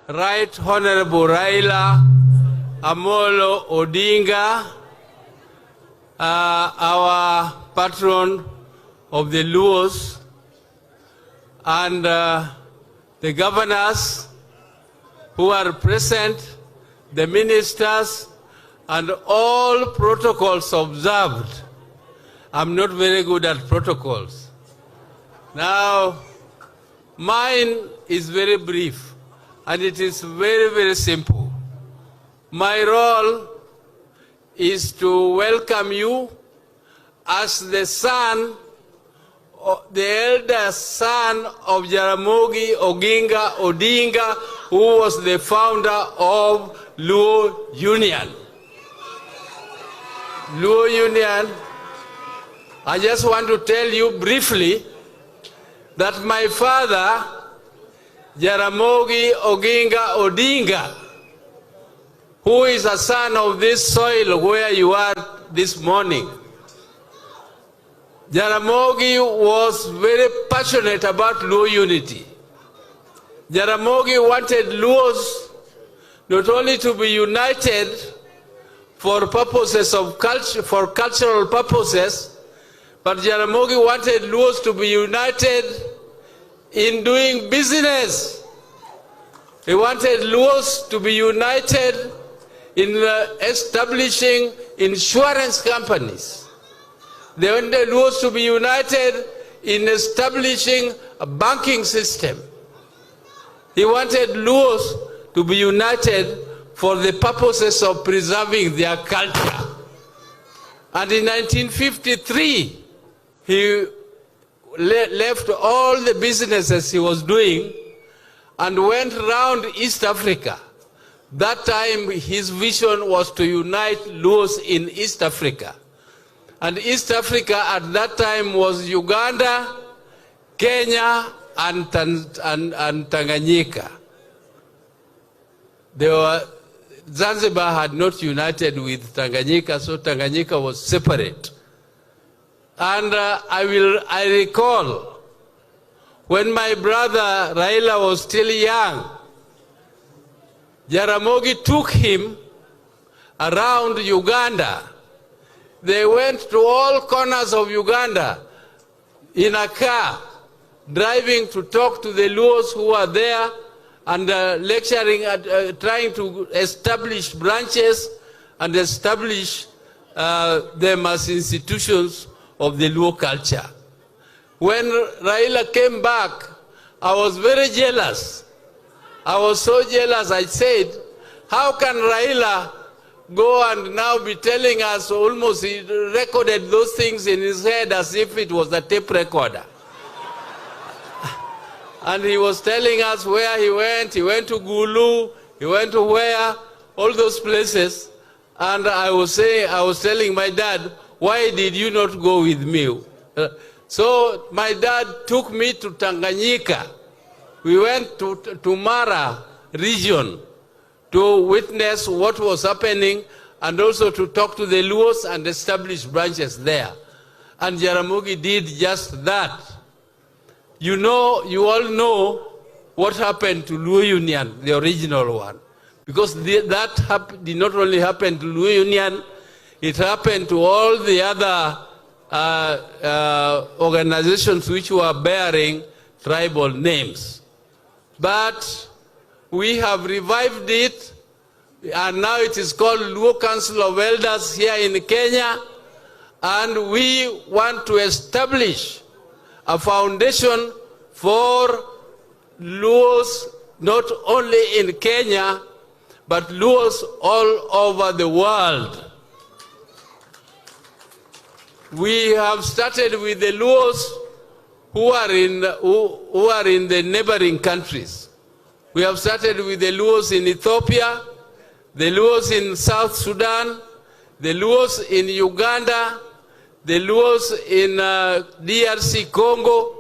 Right Honorable Raila Amolo ODINGA, our patron of the Luos, and the governors who are present, the ministers, and all protocols observed. I'm not very good at protocols. Now, mine is very brief, and it is very, very simple. My role is to welcome you as the son, the eldest son of Jaramogi Oginga Odinga, who was the founder of Luo Union. Luo Union, I just want to tell you briefly that my father, Jaramogi Oginga Odinga, who is a son of this soil where you are this morning, Jaramogi was very passionate about Luo unity. Jaramogi wanted Luos not only to be united for purposes of culture, for cultural purposes, but Jaramogi wanted Luos to be united in doing business. He wanted Luos to be united in establishing insurance companies. They wanted Luos to be united in establishing a banking system. He wanted Luos to be united for the purposes of preserving their culture. And in 1953, he left all the businesses he was doing and went around East Africa. That time, his vision was to unite Luos in East Africa. And East Africa at that time was Uganda, Kenya, and Tanganyika. Zanzibar had not united with Tanganyika, so Tanganyika was separate. And I recall when my brother Raila was still young, Jaramogi took him around Uganda. They went to all corners of Uganda in a car, driving to talk to the Luos who are there and lecturing, trying to establish branches and establish them as institutions of the Luo culture. When Raila came back, I was very jealous. I was so jealous, I said, how can Raila go and now be telling us almost he recorded those things in his head as if it was a tape recorder. And he was telling us where he went to Gulu, he went to where, all those places. And I was telling my dad, why did you not go with me? So my dad took me to Tanganyika. We went to Mara region to witness what was happening and also to talk to the Luos and establish branches there. And Jaramogi did just that. You know, you all know what happened to Luo Union, the original one. Because that did not only happen to Luo Union, it happened to all the other organizations which were bearing tribal names. But we have revived it, and now it is called Luo Council of Elders here in Kenya, and we want to establish a foundation for Luos not only in Kenya, but Luos all over the world. We have started with the Luos who are in the neighboring countries. We have started with the Luos in Ethiopia, the Luos in South Sudan, the Luos in Uganda, the Luos in DRC Congo,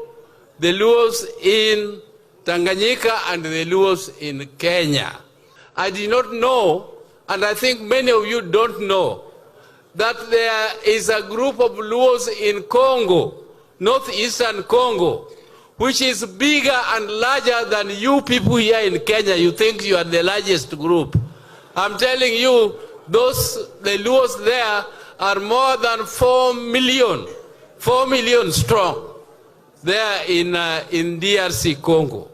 the Luos in Tanganyika, and the Luos in Kenya. I did not know, and I think many of you don't know, that there is a group of Luos in Congo, northeastern Congo, which is bigger and larger than you people here in Kenya. You think you are the largest group. I'm telling you, the Luos there are more than 4 million strong there in DRC Congo.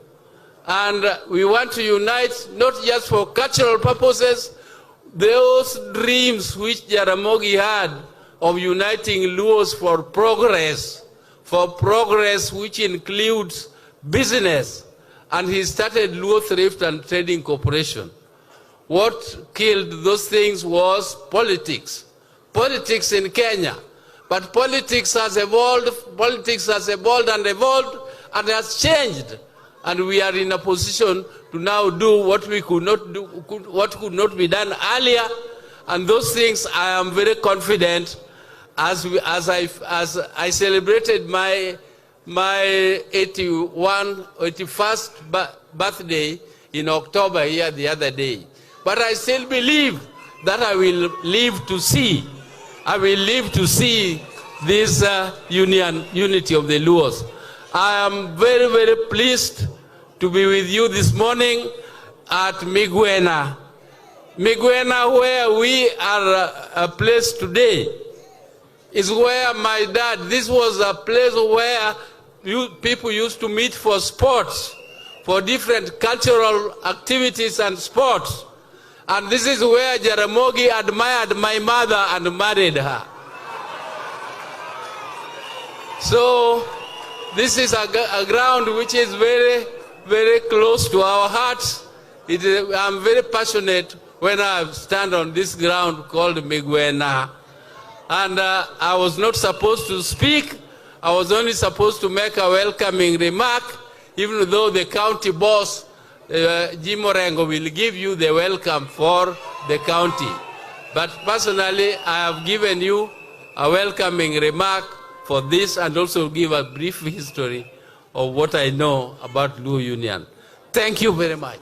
And we want to unite not just for cultural purposes, those dreams which Jaramogi had of uniting Luos for progress which includes business. And he started Luo Thrift and Trading Corporation. What killed those things was politics. Politics in Kenya. But politics has evolved and has changed. And we are in a position to now do what we could not do, what could not be done earlier. And those things I am very confident as I celebrated my 81st birthday in October here the other day. But I still believe that I will live to see this unity of the Luos. I am very, very pleased to be with you this morning at Migwena. Migwena, where we are placed today, is where my dad, this was a place where people used to meet for sports, for different cultural activities and sports. And this is where Jaramogi admired my mother and married her. So this is a ground which is very, very close to our hearts. I'm very passionate when I stand on this ground called Migwena. And I was not supposed to speak. I was only supposed to make a welcoming remark, even though the county boss, Jim Orengo, will give you the welcome for the county. But personally, I have given you a welcoming remark for this and also give a brief history of what I know about Luo Union. Thank you very much.